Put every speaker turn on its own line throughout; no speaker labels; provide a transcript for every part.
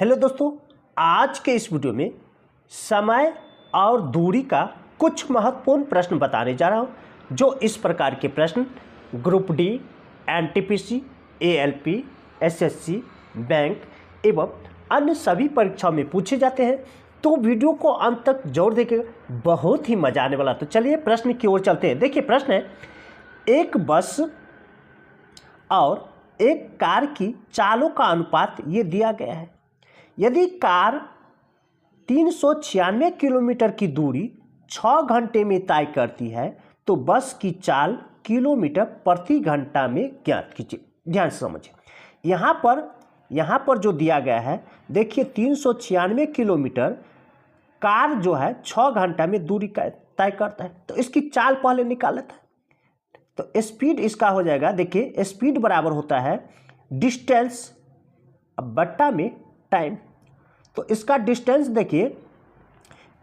Hello दोस्तों, आज के इस वीडियो में समय और दूरी का कुछ महत्वपूर्ण प्रश्न बताने जा रहा हूं, जो इस प्रकार के प्रश्न group D, NTPC, ALP, SSC, bank एवं अन्य सभी परीक्षाओं में पूछे जाते हैं। तो वीडियो को अंत तक जरूर देखिएगा, बहुत ही मजा आने वाला। तो चलिए प्रश्न की ओर चलते हैं। देखिए प्रश्न है, एक बस और एक कार की चालों का अनुपात ये दिया गया है। यदि कार 396 किलोमीटर की दूरी 6 घंटे में तय करती है तो बस की चाल किलोमीटर प्रति घंटा में ज्ञात कीजिए। ध्यान से समझिए, यहाँ पर जो दिया गया है, देखिए 396 किलोमीटर कार जो है 6 घंटा में दूरी तय करता है, तो इसकी चाल पहले निकाल लेता है। तो स्पीड इसका हो जाएगा, देखिए स्पीड बराबर होता है डिस्टेंस बट्टा में टाइम। तो इसका डिस्टेंस देखिए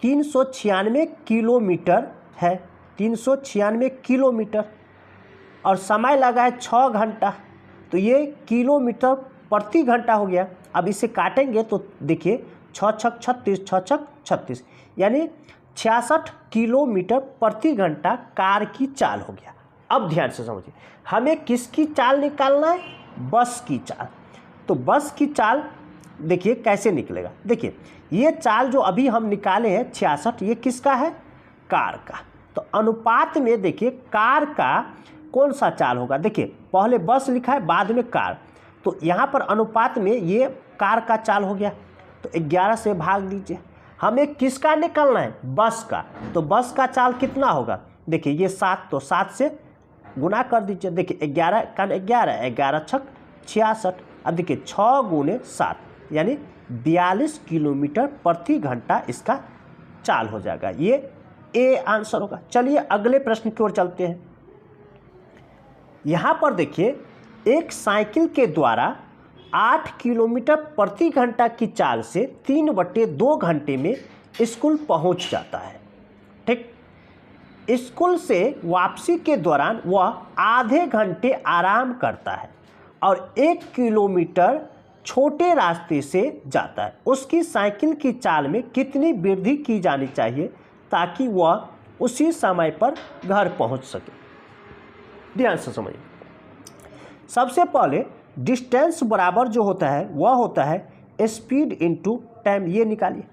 396 किलोमीटर है, 396 किलोमीटर, और समय लगा है 6 घंटा, तो ये किलोमीटर प्रति घंटा हो गया। अब इसे काटेंगे तो देखिए 6 छक 36, 6 छक 36, यानी 66 किलोमीटर प्रति घंटा कार की चाल हो गया। अब ध्यान से समझिए, हमें किसकी चाल निकालना है? बस की चाल। तो बस की चाल देखिए कैसे निकलेगा। देखिए ये चाल जो अभी हम निकाले हैं 66, ये किसका है? कार का। तो अनुपात में देखिए कार का कौन सा चाल होगा? देखिए पहले बस लिखा है, बाद में कार, तो यहाँ पर अनुपात में ये कार का चाल हो गया। तो 11 से भाग दीजिए। हमें किसका निकालना है? बस का। तो बस का चाल कितना होगा? देखिए ये 7, तो 7 से गुना कर दीजिए। देखिए 11 का 11, 11 छक 66। अब देखिए 6 गुने 7 यानी 42 किलोमीटर प्रति घंटा इसका चाल हो जाएगा। ये ए आंसर होगा। चलिए अगले प्रश्न की ओर चलते हैं। यहाँ पर देखिए एक साइकिल के द्वारा 8 किलोमीटर प्रति घंटा की चाल से 3/2 घंटे में स्कूल पहुँच जाता है। ठीक, स्कूल से वापसी के दौरान वह आधे घंटे आराम करता है और 1 किलोमीटर छोटे रास्ते से जाता है। उसकी साइकिल की चाल में कितनी वृद्धि की जानी चाहिए ताकि वह उसी समय पर घर पहुंच सके? ध्यान से समझिए। सबसे पहले डिस्टेंस बराबर जो होता है वह होता है स्पीड इनटू टाइम। ये निकालिए।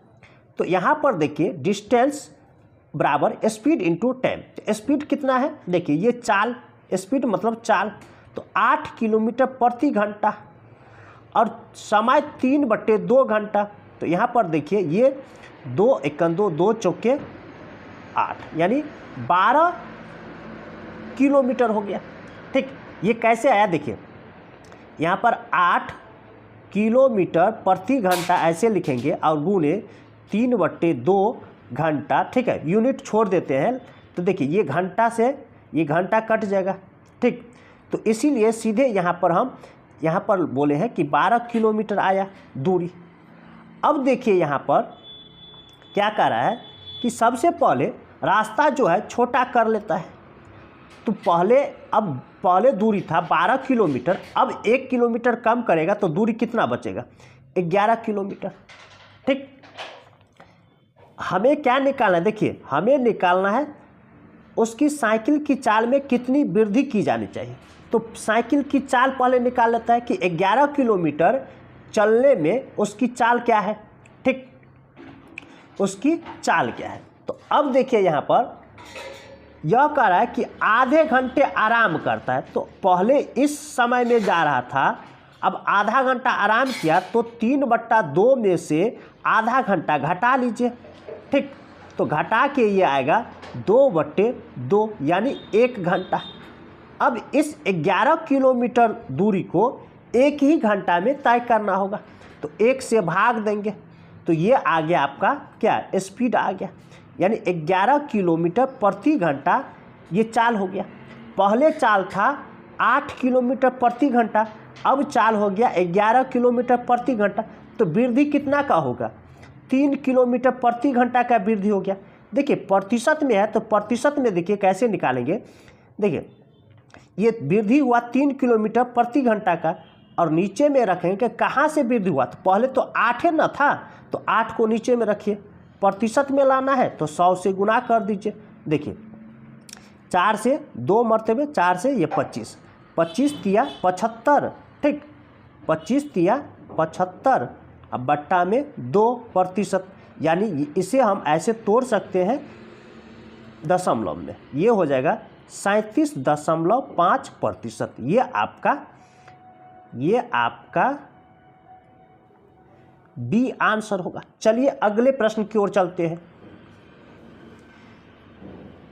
तो यहाँ पर देखिए डिस्टेंस बराबर स्पीड इनटू टाइम। तो स्पीड कितना है? देखिए ये चाल, स्पीड मतलब चाल, तो 8 किलोमीटर प्रति घंटा, और समय 3/2 घंटा। तो यहाँ पर देखिए ये 2 एकम 2, 2 चौके 8, यानी 12 किलोमीटर हो गया। ठीक, ये कैसे आया? देखिए यहाँ पर 8 किलोमीटर प्रति घंटा ऐसे लिखेंगे और गुने 3/2 घंटा। ठीक है, यूनिट छोड़ देते हैं, तो देखिए ये घंटा से ये घंटा कट जाएगा। ठीक, तो इसीलिए सीधे यहाँ पर बोले हैं कि 12 किलोमीटर आया दूरी। अब देखिए यहाँ पर क्या कर रहा है कि सबसे पहले रास्ता जो है छोटा कर लेता है। तो पहले दूरी था 12 किलोमीटर, अब 1 किलोमीटर कम करेगा तो दूरी कितना बचेगा? 11 किलोमीटर। ठीक, हमें क्या निकालना है? देखिए हमें निकालना है उसकी साइकिल की चाल में कितनी वृद्धि की जानी चाहिए। तो साइकिल की चाल पहले निकाल लेता है कि 11 किलोमीटर चलने में उसकी चाल क्या है। ठीक, उसकी चाल क्या है? तो अब देखिए यहाँ पर यह कह रहा है कि आधे घंटे आराम करता है। तो पहले इस समय में जा रहा था, अब आधा घंटा आराम किया, तो 3/2 में से आधा घंटा घटा लीजिए। ठीक, तो घटा के ये आएगा 2/2 यानी 1 घंटा। अब इस 11 किलोमीटर दूरी को 1 ही घंटा में तय करना होगा, तो 1 से भाग देंगे, तो ये आ गया आपका क्या? स्पीड आ गया, यानी 11 किलोमीटर प्रति घंटा ये चाल हो गया। पहले चाल था 8 किलोमीटर प्रति घंटा, अब चाल हो गया 11 किलोमीटर प्रति घंटा। तो वृद्धि कितना का होगा? 3 किलोमीटर प्रति घंटा का वृद्धि हो गया। देखिए प्रतिशत में है, तो प्रतिशत में देखिए कैसे निकालेंगे। देखिए ये वृद्धि हुआ 3 किलोमीटर प्रति घंटा का, और नीचे में रखेंगे कि कहाँ से वृद्धि हुआ, तो पहले तो 8 न था, तो 8 को नीचे में रखिए, प्रतिशत में लाना है तो 100 से गुना कर दीजिए। देखिए 4 से 2 मरतबे, 4 से ये 25, 25 तिया 75, ठीक, 25 तिया 75, अब बट्टा में 2%, यानी इसे हम ऐसे तोड़ सकते हैं दशमलव में, ये हो जाएगा 37.5%। ये आपका बी आंसर होगा। चलिए अगले प्रश्न की ओर चलते हैं।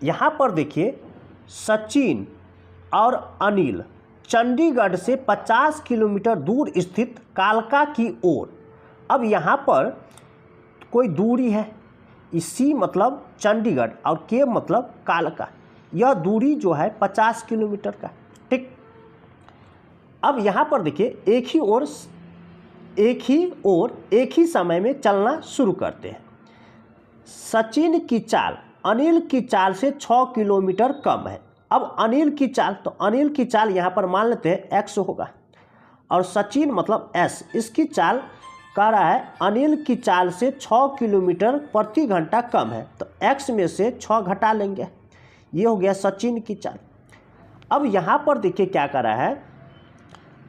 यहां पर देखिए सचिन और अनिल चंडीगढ़ से 50 किलोमीटर दूर स्थित कालका की ओर, अब यहाँ पर कोई दूरी है, सी मतलब चंडीगढ़ और के मतलब कालका, यह दूरी जो है 50 किलोमीटर का, ठीक। अब यहाँ पर देखिए एक ही समय में चलना शुरू करते हैं। सचिन की चाल अनिल की चाल से 6 किलोमीटर कम है। अब अनिल की चाल, तो अनिल की चाल यहाँ पर मान लेते हैं x होगा, और सचिन मतलब s, इसकी चाल कह रहा है अनिल की चाल से 6 किलोमीटर प्रति घंटा कम है, तो x में से 6 घटा लेंगे, ये हो गया सचिन की चाल। अब यहाँ पर देखिए क्या कर रहा है,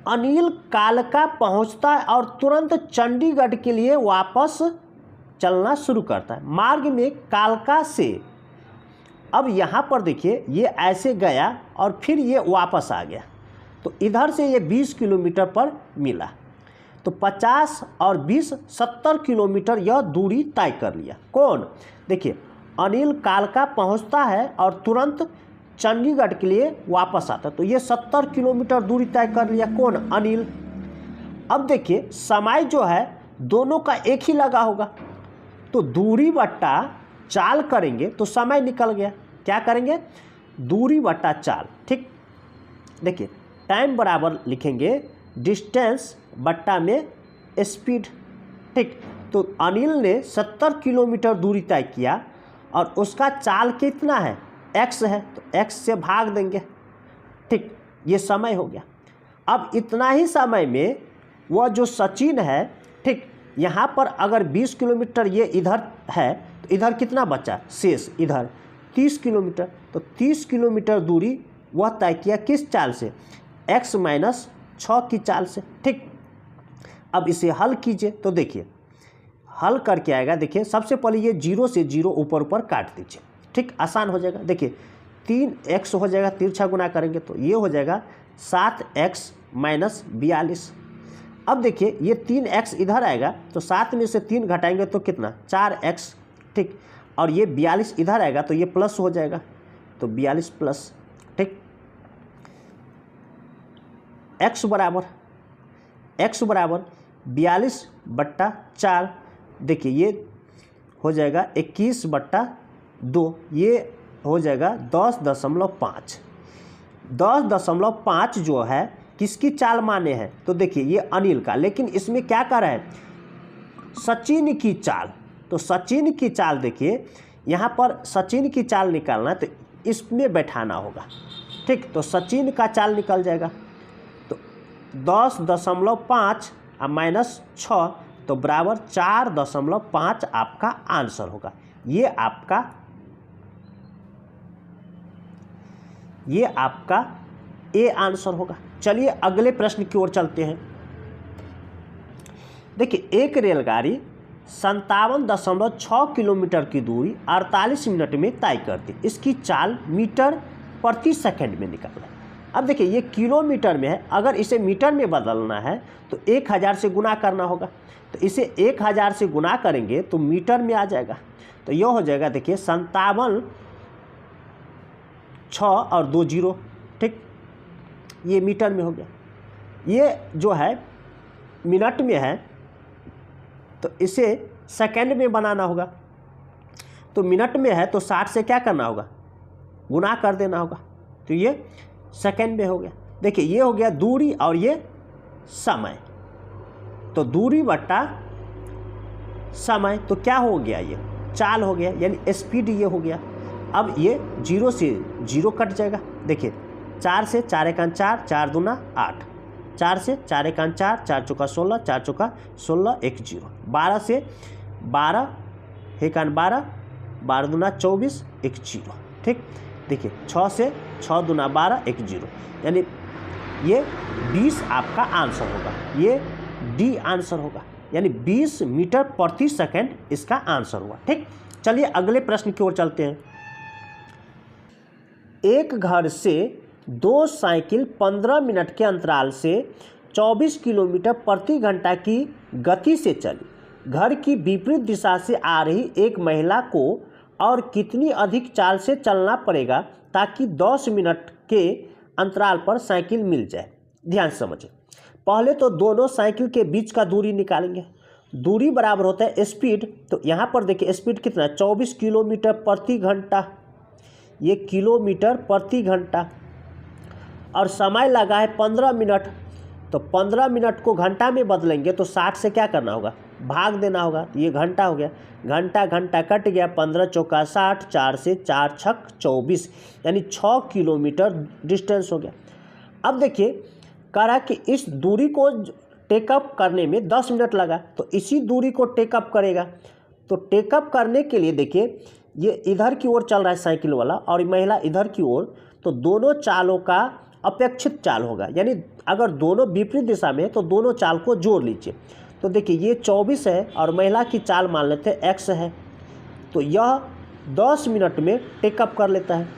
अनिल कालका पहुँचता है और तुरंत चंडीगढ़ के लिए वापस चलना शुरू करता है। मार्ग में कालका से, अब यहाँ पर देखिए ये ऐसे गया और फिर ये वापस आ गया, तो इधर से ये 20 किलोमीटर पर मिला, तो 50 और 20 70 किलोमीटर यह दूरी तय कर लिया। कौन, देखिए अनिल कालका पहुँचता है और तुरंत चंडीगढ़ के लिए वापस आता, तो ये 70 किलोमीटर दूरी तय कर लिया। कौन, अनिल। अब देखिए समय जो है दोनों का एक ही लगा होगा, तो दूरी बट्टा चाल करेंगे तो समय निकल गया। क्या करेंगे, दूरी बट्टा चाल, ठीक। देखिए टाइम बराबर लिखेंगे डिस्टेंस बट्टा में स्पीड, ठीक। तो अनिल ने 70 किलोमीटर दूरी तय किया और उसका चाल कितना है, x है, तो x से भाग देंगे, ठीक, ये समय हो गया। अब इतना ही समय में वह जो सचिन है, ठीक, यहाँ पर अगर 20 किलोमीटर ये इधर है तो इधर कितना बचा शेष, इधर 30 किलोमीटर, तो 30 किलोमीटर दूरी वह तय किया किस चाल से, x माइनस 6 की चाल से, ठीक। अब इसे हल कीजिए, तो देखिए हल करके आएगा, देखिए सबसे पहले ये 0 से 0 ऊपर ऊपर काट दीजिए, ठीक, आसान हो जाएगा। देखिए 3x हो जाएगा, तिरछा गुना करेंगे तो ये हो जाएगा 7x माइनस 42। अब देखिए ये 3x इधर आएगा तो 7 में से 3 घटाएंगे तो कितना, 4x, ठीक, और ये 42 इधर आएगा तो ये प्लस हो जाएगा, तो 42 प्लस, ठीक। x बराबर 42/4, देखिए ये हो जाएगा 21/2, ये हो जाएगा 10.5। 10.5 जो है किसकी चाल माने हैं, तो देखिए ये अनिल का, लेकिन इसमें क्या कर रहा है, सचिन की चाल, तो सचिन की चाल देखिए यहाँ पर सचिन की चाल निकालना है तो इसमें बैठाना होगा, ठीक, तो सचिन का चाल निकल जाएगा, तो 10.5 माइनस 6 तो बराबर 4.5 आपका आंसर होगा। ये आपका ए आंसर होगा। चलिए अगले प्रश्न की ओर चलते हैं। देखिए एक रेलगाड़ी 57.6 किलोमीटर की दूरी 48 मिनट में तय करती, इसकी चाल मीटर प्रति सेकंड में निकालना। अब देखिए ये किलोमीटर में है, अगर इसे मीटर में बदलना है तो 1000 से गुना करना होगा, तो इसे 1000 से गुना करेंगे तो मीटर में आ जाएगा, तो यह हो जाएगा देखिए 57 6 और 2 0, ठीक, ये मीटर में हो गया। ये जो है मिनट में है तो इसे सेकंड में बनाना होगा, तो मिनट में है तो 60 से क्या करना होगा, गुना कर देना होगा, तो ये सेकंड में हो गया। देखिए ये हो गया दूरी और ये समय, तो दूरी बट्टा समय, तो क्या हो गया, ये चाल हो गया, यानी स्पीड ये हो गया। अब ये 0 से 0 कट जाएगा, देखिए 4 से 4 1 4, 4 दूना 8, 4 से 4 एकान 4, 4 चौका 16, 4 चौका 16, 1 0। 12 से 12 एकान 12, 12 दूना 24, 1 0। ठीक, देखिए 6 से 6 दूना 12, 1 0, यानी ये 20 आपका आंसर होगा, ये डी आंसर होगा, यानी 20 मीटर प्रति सेकंड इसका आंसर हुआ। ठीक, चलिए अगले प्रश्न की ओर चलते हैं। एक घर से 2 साइकिल 15 मिनट के अंतराल से 24 किलोमीटर प्रति घंटा की गति से चली। घर की विपरीत दिशा से आ रही एक महिला को और कितनी अधिक चाल से चलना पड़ेगा ताकि 10 मिनट के अंतराल पर साइकिल मिल जाए? ध्यान से समझिए। पहले तो दोनों साइकिल के बीच का दूरी निकालेंगे। दूरी बराबर होता है स्पीड, तो यहाँ पर देखिए स्पीड कितना है, 24 किलोमीटर प्रति घंटा, ये किलोमीटर प्रति घंटा, और समय लगा है 15 मिनट। तो 15 मिनट को घंटा में बदलेंगे तो 60 से क्या करना होगा, भाग देना होगा, तो ये घंटा हो गया, घंटा घंटा कट गया, 15 चौका 60, 4 से 4 छक 24, यानी 6 किलोमीटर डिस्टेंस हो गया। अब देखिए कह रहा है कि इस दूरी को टेकअप करने में 10 मिनट लगा, तो इसी दूरी को टेकअप करेगा। तो टेकअप करने के लिए देखिए ये इधर की ओर चल रहा है साइकिल वाला और महिला इधर की ओर, तो दोनों चालों का अपेक्षित चाल होगा, यानी अगर दोनों विपरीत दिशा में है तो दोनों चाल को जोड़ लीजिए। तो देखिए ये 24 है और महिला की चाल मान लेते हैं x है, तो यह 10 मिनट में टेकअप कर लेता है।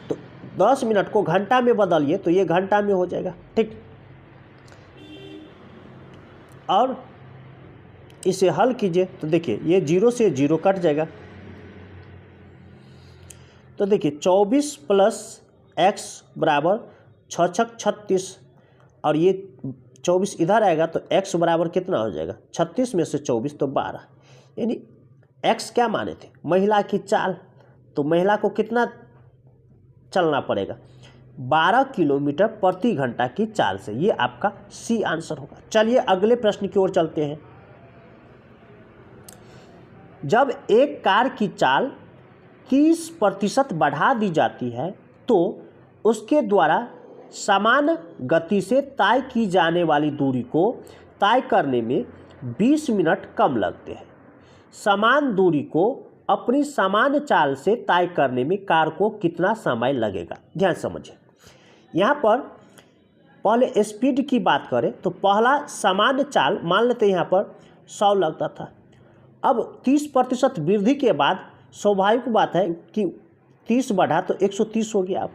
तो 10 मिनट को घंटा में बदलिए तो ये घंटा में हो जाएगा। ठीक, और इसे हल कीजिए तो देखिए ये 0 से 0 कट जाएगा, तो देखिए 24 प्लस x बराबर 6 छक 36, और ये 24 इधर आएगा तो x बराबर कितना हो जाएगा, 36 में से 24 तो 12, यानी x क्या माने थे, महिला की चाल, तो महिला को कितना चलना पड़ेगा, 12 किलोमीटर प्रति घंटा की चाल से। ये आपका सी आंसर होगा। चलिए अगले प्रश्न की ओर चलते हैं। जब एक कार की चाल 30% बढ़ा दी जाती है तो उसके द्वारा समान गति से तय की जाने वाली दूरी को तय करने में 20 मिनट कम लगते हैं। समान दूरी को अपनी समान चाल से तय करने में कार को कितना समय लगेगा? ध्यान समझिए। यहाँ पर पहले स्पीड की बात करें तो पहला समान चाल मान लेते हैं यहाँ पर 100 लगता था। अब 30% वृद्धि के बाद स्वाभाविक बात है कि 30 बढ़ा तो 130 हो गया। अब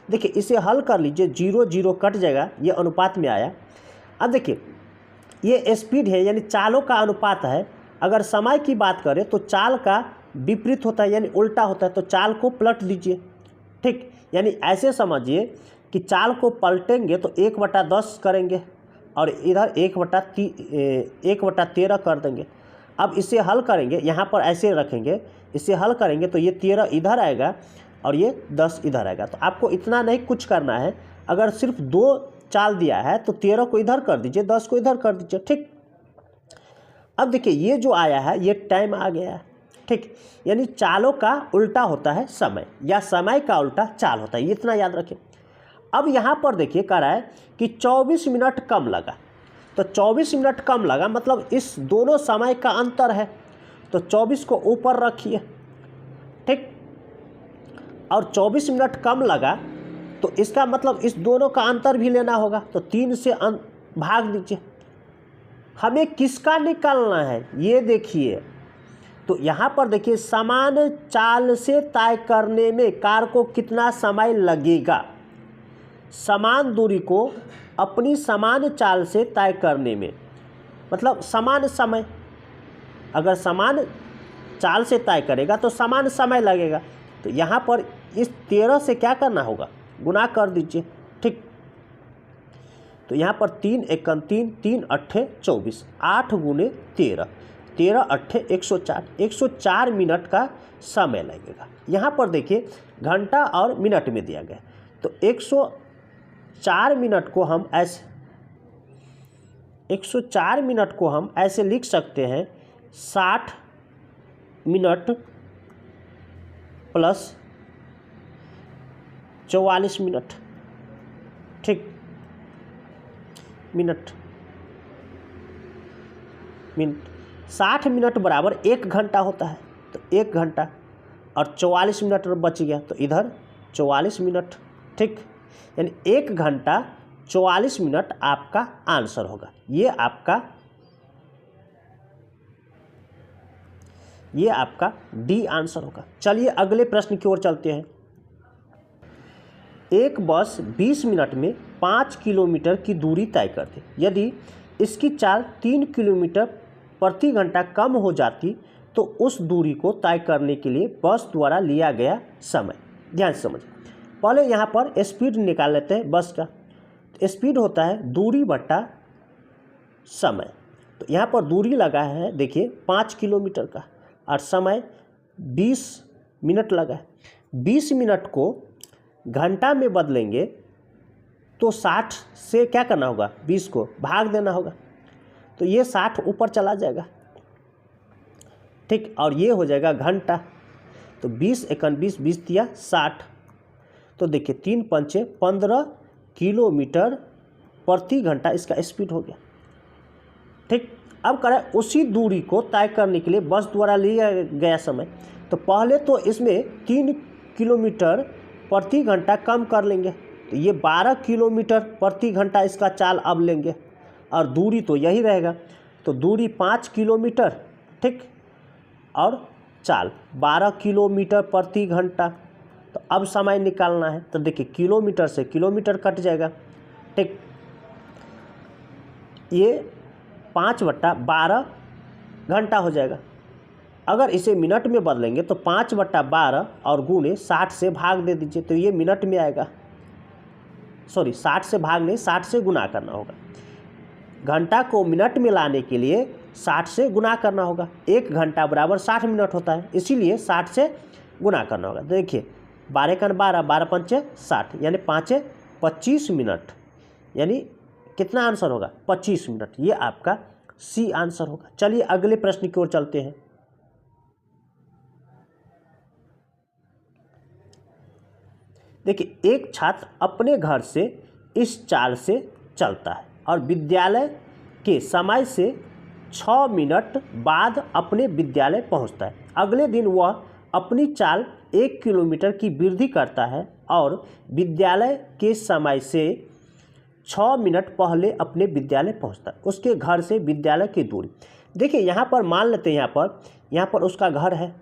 देखिए इसे हल कर लीजिए, 0 0 कट जाएगा, ये अनुपात में आया। अब देखिए ये स्पीड है यानी चालों का अनुपात है। अगर समय की बात करें तो चाल का विपरीत होता है यानी उल्टा होता है, तो चाल को पलट दीजिए। ठीक, यानी ऐसे समझिए कि चाल को पलटेंगे तो 1/10 करेंगे और इधर 1/13 कर देंगे। अब इसे हल करेंगे, यहाँ पर ऐसे रखेंगे, इसे हल करेंगे तो ये 13 इधर आएगा और ये 10 इधर आएगा। तो आपको इतना नहीं कुछ करना है, अगर सिर्फ 2 चाल दिया है तो 13 को इधर कर दीजिए, 10 को इधर कर दीजिए। ठीक, अब देखिए ये जो आया है ये टाइम आ गया है। ठीक, यानी चालों का उल्टा होता है समय, या समय का उल्टा चाल होता है, ये इतना याद रखें। अब यहाँ पर देखिए कह रहा है कि 24 मिनट कम लगा, तो 24 मिनट कम लगा मतलब इस दोनों समय का अंतर है, तो 24 को ऊपर रखिए। ठीक, और 24 मिनट कम लगा तो इसका मतलब इस दोनों का अंतर भी लेना होगा, तो 3 से भाग दीजिए। हमें किसका निकालना है ये देखिए, तो यहाँ पर देखिए समान चाल से तय करने में कार को कितना समय लगेगा। समान दूरी को अपनी समान चाल से तय करने में मतलब समान समय, अगर समान चाल से तय करेगा तो समान समय लगेगा। तो यहाँ पर इस 13 से क्या करना होगा, गुना कर दीजिए। ठीक, तो यहाँ पर 3 एकम 3, 3 अट्ठे 24, 8 गुने 13, 13 अट्ठे 104, 104 मिनट का समय लगेगा। यहाँ पर देखिए घंटा और मिनट में दिया गया, तो 104 मिनट को हम ऐसे 104 मिनट को हम ऐसे लिख सकते हैं 60 मिनट प्लस 44 मिनट। ठीक, मिनट। 60 मिनट बराबर 1 घंटा होता है, तो 1 घंटा और 44 मिनट बच गया, तो इधर 44 मिनट। ठीक, यानी 1 घंटा 44 मिनट आपका आंसर होगा। ये आपका डी आंसर होगा। चलिए अगले प्रश्न की ओर चलते हैं। एक बस 20 मिनट में 5 किलोमीटर की दूरी तय करती, यदि इसकी चाल 3 किलोमीटर प्रति घंटा कम हो जाती तो उस दूरी को तय करने के लिए बस द्वारा लिया गया समय। ध्यान से समझिए, पहले यहाँ पर स्पीड निकाल लेते हैं बस का। तो स्पीड होता है दूरी बट्टा समय। तो यहाँ पर दूरी लगा है देखिए 5 किलोमीटर का और समय 20 मिनट लगा है। 20 मिनट को घंटा में बदलेंगे तो 60 से क्या करना होगा, 20 को भाग देना होगा, तो ये 60 ऊपर चला जाएगा। ठीक, और ये हो जाएगा घंटा। तो 20 एकन 20, 20 दिया 60। तो देखिए 3 पंचे 15 किलोमीटर प्रति घंटा इसका स्पीड हो गया। ठीक, अब करें उसी दूरी को तय करने के लिए बस द्वारा लिया गया समय। तो पहले तो इसमें 3 किलोमीटर प्रति घंटा कम कर लेंगे, तो ये 12 किलोमीटर प्रति घंटा इसका चाल अब लेंगे और दूरी तो यही रहेगा। तो दूरी 5 किलोमीटर, ठीक, और चाल 12 किलोमीटर प्रति घंटा। तो अब समय निकालना है, तो देखिए किलोमीटर से किलोमीटर कट जाएगा। ठीक, ये 5/12 घंटा हो जाएगा। अगर इसे मिनट में बदलेंगे तो 5/12 और गुणे 60 से भाग दे दीजिए, तो ये मिनट में आएगा। सॉरी, 60 से भाग नहीं, 60 से गुना करना होगा। घंटा को मिनट में लाने के लिए 60 से गुना करना होगा। 1 घंटा बराबर 60 मिनट होता है, इसीलिए 60 से गुना करना होगा। देखिए 12 का 12, 12 पंचे 60, यानी 5 25 मिनट, यानी कितना आंसर होगा, 25 मिनट। ये आपका सी आंसर होगा। चलिए अगले प्रश्न की ओर चलते हैं। देखिए एक छात्र अपने घर से इस चाल से चलता है और विद्यालय के समय से 6 मिनट बाद अपने विद्यालय पहुंचता है। अगले दिन वह अपनी चाल 1 किलोमीटर की वृद्धि करता है और विद्यालय के समय से 6 मिनट पहले अपने विद्यालय पहुंचता है। उसके घर से विद्यालय की दूरी देखिए, यहाँ पर मान लेते हैं, यहाँ पर उसका घर है,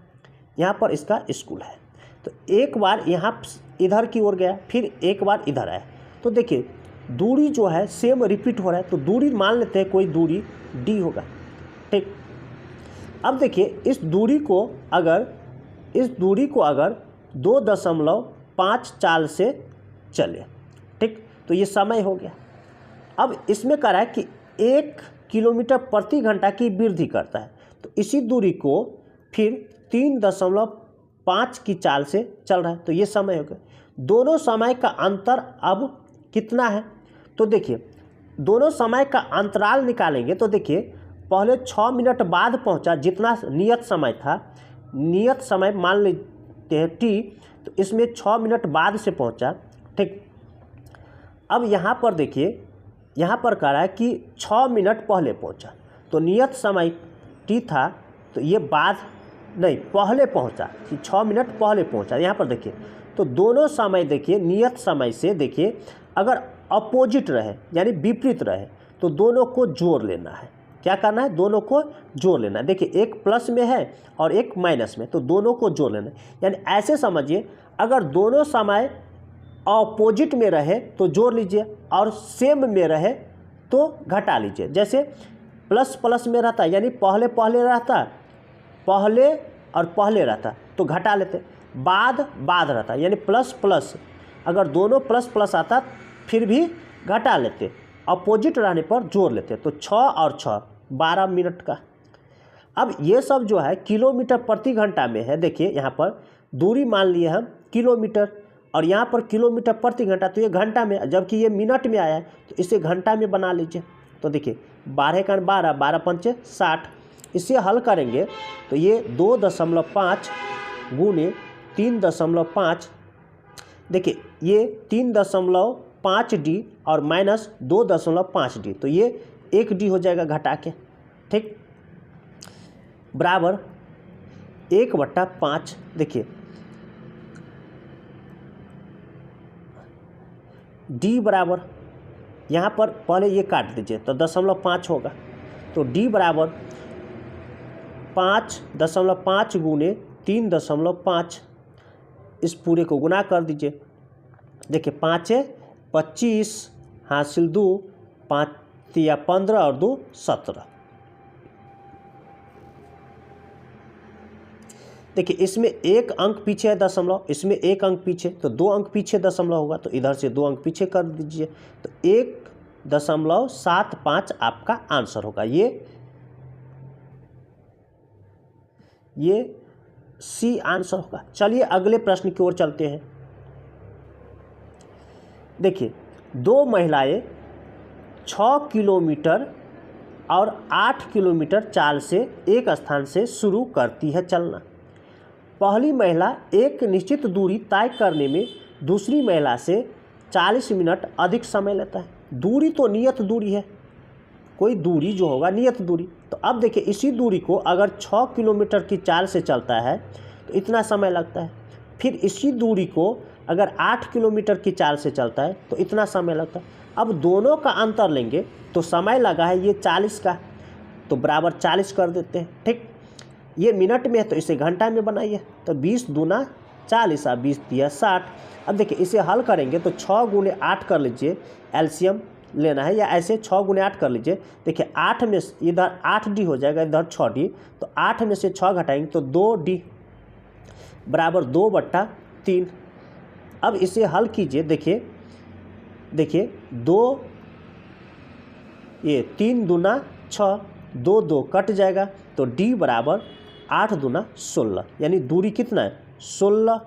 यहाँ पर इसका स्कूल है। तो एक बार यहाँ इधर की ओर गया, फिर एक बार इधर आया, तो देखिए दूरी जो है सेम रिपीट हो रहा है। तो दूरी मान लेते हैं कोई दूरी डी होगा। ठीक, अब देखिए इस दूरी को अगर 2.5 चाल से चले, ठीक, तो ये समय हो गया। अब इसमें कह रहा है कि 1 किलोमीटर प्रति घंटा की वृद्धि करता है, तो इसी दूरी को फिर 3.5 की चाल से चल रहा है, तो ये समय हो गया। दोनों समय का अंतर अब कितना है, तो देखिए दोनों समय का अंतराल निकालेंगे। तो देखिए पहले 6 मिनट बाद पहुंचा, जितना नियत समय था, नियत समय मान लेते हैं टी, तो इसमें 6 मिनट बाद से पहुंचा। ठीक, अब यहाँ पर देखिए, यहाँ पर कह रहा है कि 6 मिनट पहले पहुंचा, तो नियत समय टी था, तो ये बाद नहीं, पहले पहुंचा, कि 6 मिनट पहले पहुंचा। यहाँ पर देखिए, तो दोनों समय देखिए नियत समय से देखिए अगर अपोजिट रहे यानी विपरीत रहे तो दोनों को जोड़ लेना है। क्या करना है, दोनों को जोड़ लेना है। देखिए एक प्लस में है और एक माइनस में, तो दोनों को जोड़ लेना है। यानी ऐसे समझिए, अगर दोनों समय अपोजिट में रहे तो जोड़ लीजिए और सेम में रहे तो घटा लीजिए। जैसे प्लस प्लस में रहता यानी पहले पहले रहता, पहले और पहले रहता तो घटा लेते। बाद रहता यानी प्लस प्लस, अगर दोनों प्लस प्लस आता फिर भी घटा लेते, अपोजिट रहने पर जोड़ लेते। तो 6 और 6 12 मिनट का। अब ये सब जो है किलोमीटर प्रति घंटा में है। देखिए यहाँ पर दूरी मान लिए हम किलोमीटर और यहाँ पर किलोमीटर प्रति घंटा, तो ये घंटा में, जबकि ये मिनट में आया है तो इसे घंटा में बना लीजिए। तो देखिए 12 का 12, 12 पंचे 60, इसे हल करेंगे तो ये 2.5 गुने 3.5, देखिए ये 3.5 5d और माइनस 2.5d, तो ये 1d हो जाएगा घटा के, ठीक, बराबर 1/5। देखिए d बराबर, यहाँ पर पहले ये काट दीजिए तो 0.5 होगा, तो d बराबर 5.5 गुने 3.5, इस पूरे को गुना कर दीजिए। देखिए 5 25, हासिल 2, 5 या 15 और 2 17। देखिए इसमें एक अंक पीछे है दशमलव, इसमें एक अंक पीछे, तो 2 अंक पीछे दशमलव होगा, तो इधर से 2 अंक पीछे कर दीजिए, तो 1.75 आपका आंसर होगा। ये सी आंसर होगा। चलिए अगले प्रश्न की ओर चलते हैं। देखिए 2 महिलाएं 6 किलोमीटर और 8 किलोमीटर चाल से एक स्थान से शुरू करती है चलना। पहली महिला एक निश्चित दूरी तय करने में दूसरी महिला से 40 मिनट अधिक समय लेता है। दूरी तो नियत दूरी है, कोई दूरी जो होगा नियत दूरी। तो अब देखिए इसी दूरी को अगर 6 किलोमीटर की चाल से चलता है तो इतना समय लगता है, फिर इसी दूरी को अगर 8 किलोमीटर की चाल से चलता है तो इतना समय लगता है। अब दोनों का अंतर लेंगे तो समय लगा है ये 40 का, तो बराबर 40 कर देते हैं, ठीक। ये मिनट में है तो इसे घंटा में बनाइए, तो 20 दूना 40 और 20 दिया 60। अब देखिए इसे हल करेंगे तो 6 गुने 8 कर लीजिए, एलसीएम लेना है, या ऐसे 6 गुने 8 कर लीजिए। देखिए 8 में इधर 8d हो जाएगा, इधर 6d, तो 8 में से 6 घटाएंगे तो 2d बराबर 2/3। अब इसे हल कीजिए। देखिए 2 ये 3 दूना 6, 2 2 कट जाएगा, तो d बराबर 8 दूना 16, यानी दूरी कितना है 16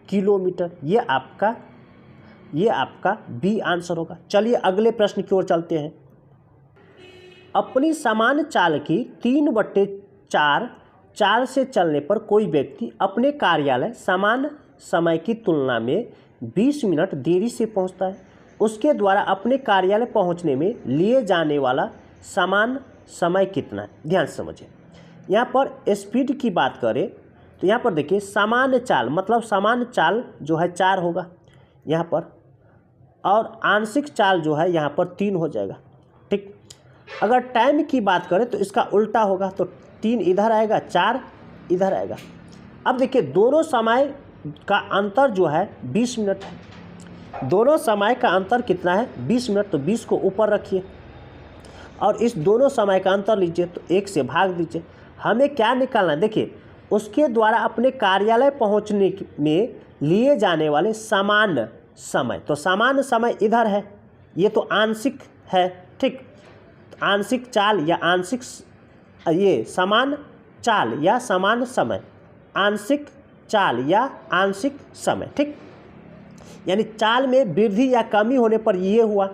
किलोमीटर। ये आपका बी आंसर होगा। चलिए अगले प्रश्न की ओर चलते हैं। अपनी समान चाल की 3/4 चाल से चलने पर कोई व्यक्ति अपने कार्यालय समान समय की तुलना में 20 मिनट देरी से पहुंचता है। उसके द्वारा अपने कार्यालय पहुंचने में लिए जाने वाला समान समय कितना है? ध्यान से समझिए। यहाँ पर स्पीड की बात करें तो यहाँ पर देखिए समान चाल, मतलब समान चाल जो है 4 होगा यहाँ पर, और आंशिक चाल जो है यहाँ पर 3 हो जाएगा, ठीक। अगर टाइम की बात करें तो इसका उल्टा होगा, तो 3 इधर आएगा, 4 इधर आएगा। अब देखिए दोनों समय का अंतर जो है 20 मिनट है। दोनों समय का अंतर कितना है 20 मिनट, तो 20 को ऊपर रखिए और इस दोनों समय का अंतर लीजिए तो 1 से भाग दीजिए। हमें क्या निकालना है? देखिए उसके द्वारा अपने कार्यालय पहुंचने में लिए जाने वाले समान समय, तो समान समय इधर है, ये तो आंशिक है, ठीक। आंशिक चाल या आंशिक, ये समान चाल या समान समय, आंशिक चाल या आंशिक समय, ठीक। यानी चाल में वृद्धि या कमी होने पर ये हुआ,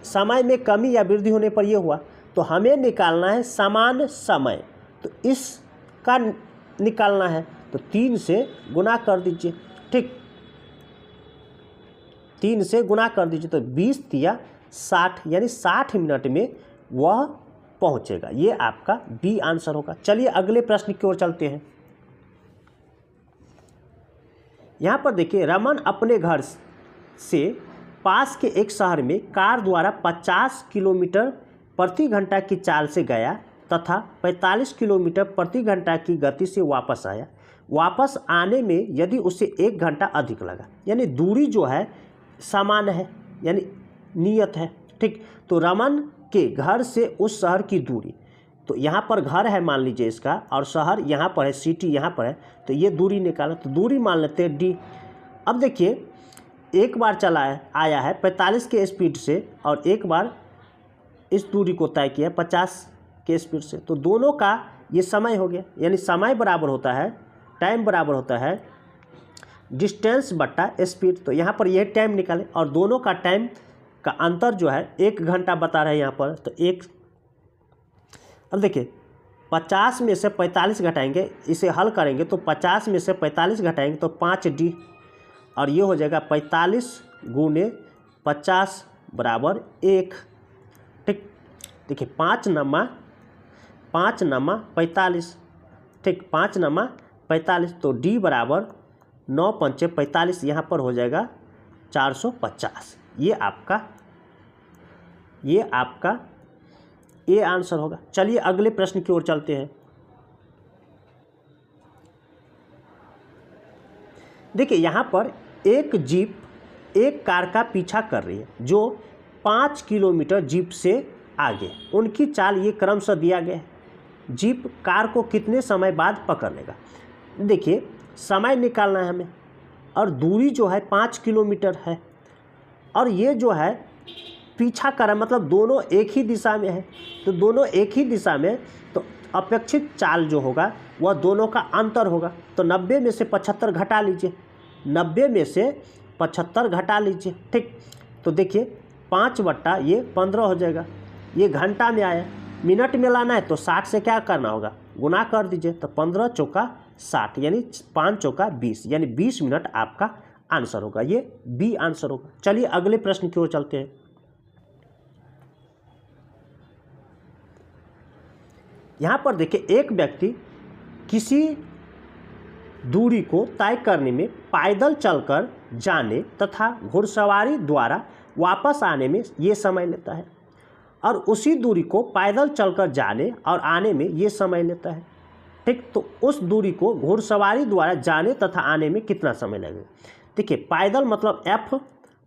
समय में कमी या वृद्धि होने पर ये हुआ। तो हमें निकालना है समान समय, तो इसका निकालना है, तो 3 से गुना कर दीजिए, ठीक। 3 से गुना कर दीजिए तो 20 या 60, यानी 60 मिनट में वह पहुंचेगा। ये आपका बी आंसर होगा। चलिए अगले प्रश्न की ओर चलते हैं। यहाँ पर देखिए रमन अपने घर से पास के एक शहर में कार द्वारा 50 किलोमीटर प्रति घंटा की चाल से गया तथा 45 किलोमीटर प्रति घंटा की गति से वापस आया। वापस आने में यदि उसे 1 घंटा अधिक लगा, यानी दूरी जो है समान है, यानी नियत है, ठीक। तो रमन के घर से उस शहर की दूरी, तो यहाँ पर घर है मान लीजिए इसका, और शहर यहाँ पर है, सिटी यहाँ पर है, तो ये दूरी निकाला, तो दूरी मान लेते हैं डी। अब देखिए एक बार चला है, आया है 45 के स्पीड से और एक बार इस दूरी को तय किया 50 के स्पीड से, तो दोनों का ये समय हो गया, यानी समय बराबर होता है, टाइम बराबर होता है डिस्टेंस बट्टा स्पीड। तो यहाँ पर यह टाइम निकाले और दोनों का टाइम का अंतर जो है 1 घंटा बता रहे हैं यहाँ पर, तो 1। अब देखिए 50 में से 45 घटाएंगे, इसे हल करेंगे तो 50 में से 45 घटाएंगे तो 5d, और ये हो जाएगा 45 गुने 50 बराबर 1। ठीक, देखिए 5 नमा 45। ठीक, 5 नमा 45, तो D बराबर 9 पंचे 45, यहाँ पर हो जाएगा 450। ये आपका ये आंसर होगा। चलिए अगले प्रश्न की ओर चलते हैं। देखिए यहाँ पर एक जीप एक कार का पीछा कर रही है जो 5 किलोमीटर जीप से आगे। उनकी चाल ये क्रमशः दिया गया है। जीप कार को कितने समय बाद पकड़ लेगा? देखिए समय निकालना है हमें, और दूरी जो है 5 किलोमीटर है, और ये जो है पीछा कर रहा है, मतलब दोनों एक ही दिशा में है। तो दोनों एक ही दिशा में, तो अपेक्षित चाल जो होगा वह दोनों का अंतर होगा। तो 90 में से 75 घटा लीजिए, 90 में से 75 घटा लीजिए। ठीक, तो देखिए 5 बट्टा ये 15 हो जाएगा। ये घंटा में आया, मिनट में लाना है तो 60 से क्या करना होगा, गुना कर दीजिए। तो 15 चौका 60, यानी 5 चौका 20, यानी 20 मिनट आपका आंसर होगा। ये बी आंसर होगा। चलिए अगले प्रश्न की ओर चलते हैं। यहाँ पर देखिए एक व्यक्ति किसी दूरी को तय करने में पैदल चलकर जाने तथा घुड़सवारी द्वारा वापस आने में ये समय लेता है, और उसी दूरी को पैदल चलकर जाने और आने में ये समय लेता है। ठीक, तो उस दूरी को घुड़सवारी द्वारा जाने तथा आने में कितना समय लगेगा? देखिए पैदल मतलब F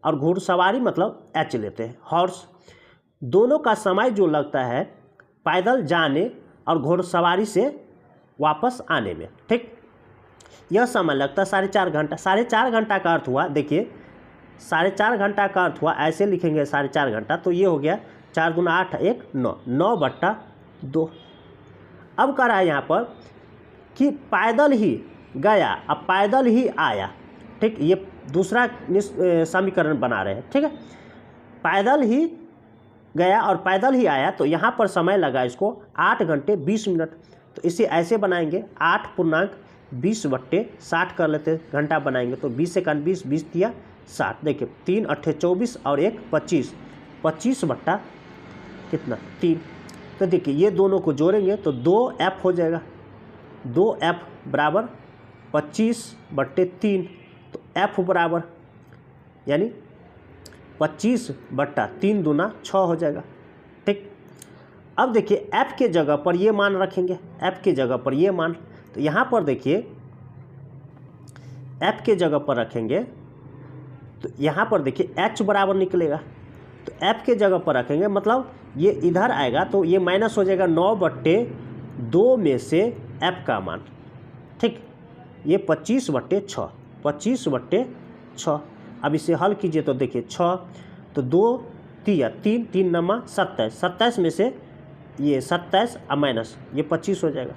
और घुड़सवारी मतलब H लेते हैं, हॉर्स। दोनों का समय जो लगता है पैदल जाने और घुड़सवारी से वापस आने में, ठीक, यह समय लगता है 4.5 घंटा। 4.5 घंटा का अर्थ हुआ, देखिए 4.5 घंटा का अर्थ हुआ, ऐसे लिखेंगे 4.5 घंटा, तो ये हो गया 4 दूना 8 1 9, 9 बट्टा 2। अब कह रहा है यहाँ पर कि पैदल ही गया अब पैदल ही आया। ठीक, ये दूसरा समीकरण बना रहे हैं। ठीक है, पैदल ही गया और पैदल ही आया, तो यहाँ पर समय लगा इसको 8 घंटे 20 मिनट। तो इसे ऐसे बनाएंगे 8.20 बट्टे 60 कर लेते हैं, घंटा बनाएंगे तो 20 से 20, 20 दिया 60। देखिए 3 8 24 और 1 25, 25 बट्टा कितना 3। तो देखिए ये दोनों को जोड़ेंगे तो 2F हो जाएगा। 2F बराबर 25 बट्टे 3, तो F बराबर यानी 25 बट्टा 3 दूना 6 हो जाएगा। ठीक, अब देखिए F के जगह पर ये मान रखेंगे, F के जगह पर ये मान, तो यहाँ पर देखिए F के जगह पर रखेंगे तो यहाँ पर देखिए H बराबर निकलेगा, तो F के जगह पर रखेंगे मतलब ये इधर आएगा तो ये माइनस हो जाएगा 9 बट्टे 2 में से F का मान। ठीक, ये 25 बट्टे 6, 25 बट्टे 6। अब इसे हल कीजिए तो देखिए 6 तो 2 3 3 नमा 27, 27 में से ये 27 और माइनस ये 25 हो जाएगा,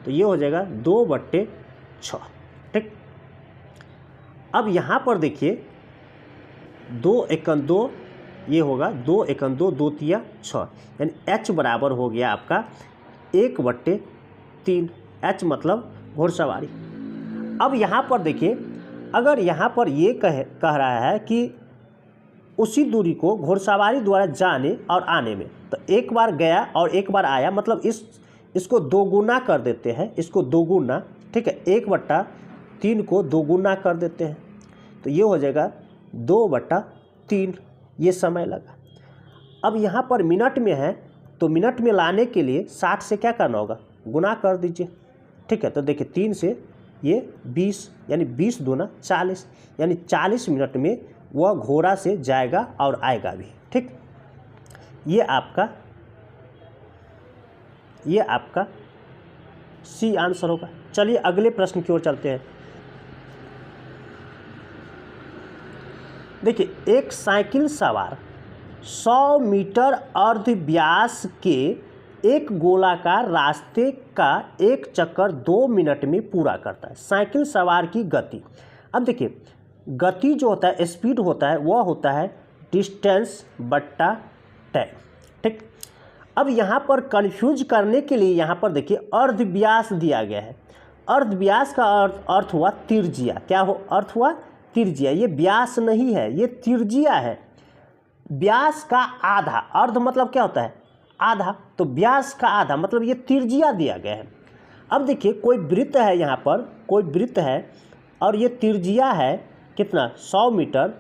तो ये हो जाएगा 2 बट्टे 6। ठीक, अब यहाँ पर देखिए 2 एकम 2, ये होगा 2 एकम 2, 2 तिया 6, यानी H बराबर हो गया आपका 1 बट्टे 3। H मतलब घुड़सवारी। अब यहाँ पर देखिए अगर यहाँ पर ये कह रहा है कि उसी दूरी को घुड़सवारी द्वारा जाने और आने में, तो एक बार गया और एक बार आया, मतलब इसको दोगुना कर देते हैं, इसको दोगुना। ठीक है, 1/3 को दोगुना कर देते हैं, तो ये हो जाएगा 2/3। ये समय लगा। अब यहाँ पर मिनट में है तो मिनट में लाने के लिए 60 से क्या करना होगा, गुना कर दीजिए। ठीक है, तो देखिए 3 से ये 20, यानी 20 दूना 40, यानी 40 मिनट में वह घोड़ा से जाएगा और आएगा भी। ठीक, ये आपका सी आंसर होगा। चलिए अगले प्रश्न की ओर चलते हैं। देखिए एक साइकिल सवार 100 मीटर अर्ध व्यास के एक गोलाकार रास्ते का एक चक्कर 2 मिनट में पूरा करता है। साइकिल सवार की गति, अब देखिए गति जो होता है, स्पीड होता है, वह होता है डिस्टेंस बट्टा टाइम। ठीक, अब यहाँ पर कंफ्यूज करने के लिए यहाँ पर देखिए अर्ध व्यास दिया गया है। अर्ध व्यास का अर्थ हुआ त्रिज्या। क्या हो अर्थ हुआ? त्रिज्या। ये व्यास नहीं है, ये त्रिज्या है। व्यास का आधा, अर्ध मतलब क्या होता है? आधा। तो व्यास का आधा मतलब ये त्रिज्या दिया गया है। अब देखिए कोई वृत्त है, यहाँ पर कोई वृत्त है और ये त्रिज्या है कितना? 100 मीटर।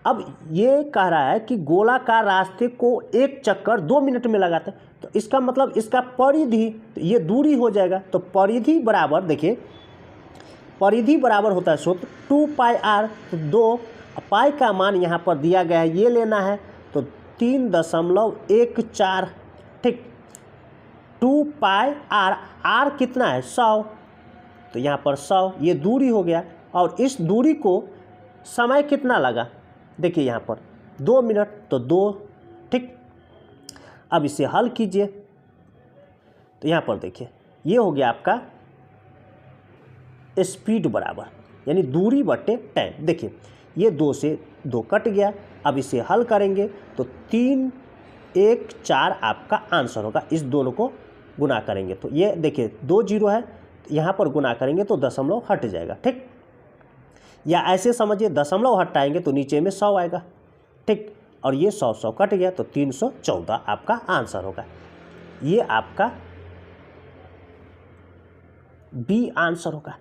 अब ये कह रहा है कि गोलाकार रास्ते को एक चक्कर 2 मिनट में लगाता है, तो इसका मतलब इसका परिधि, तो ये दूरी हो जाएगा। तो परिधि बराबर, देखिए परिधि बराबर होता है सूत्र 2 पाई आर। तो 2 पाई का मान यहाँ पर दिया गया है, ये लेना है, तो 3.14। ठीक, 2 पाई आर, आर कितना है? 100, तो यहाँ पर 100 ये दूरी हो गया। और इस दूरी को समय कितना लगा? देखिए यहाँ पर 2 मिनट, तो 2। ठीक, अब इसे हल कीजिए, तो यहाँ पर देखिए ये हो गया आपका स्पीड बराबर, यानी दूरी बटे टाइम। देखिए ये 2 से 2 कट गया। अब इसे हल करेंगे तो 314 आपका आंसर होगा। इस दोनों को गुना करेंगे तो ये देखिए 2 0 है, यहाँ पर गुना करेंगे तो दशमलव हट जाएगा। ठीक, या ऐसे समझिए दशमलव हटाएंगे तो नीचे में 100 आएगा। ठीक, और ये 100 कट गया तो 314 आपका आंसर होगा। ये आपका बी आंसर होगा।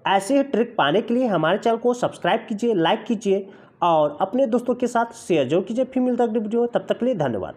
ऐसे ही ट्रिक पाने के लिए हमारे चैनल को सब्सक्राइब कीजिए, लाइक कीजिए और अपने दोस्तों के साथ शेयर जरूर कीजिए। फिर मिलता है अगली वीडियो, तब तक के लिए धन्यवाद।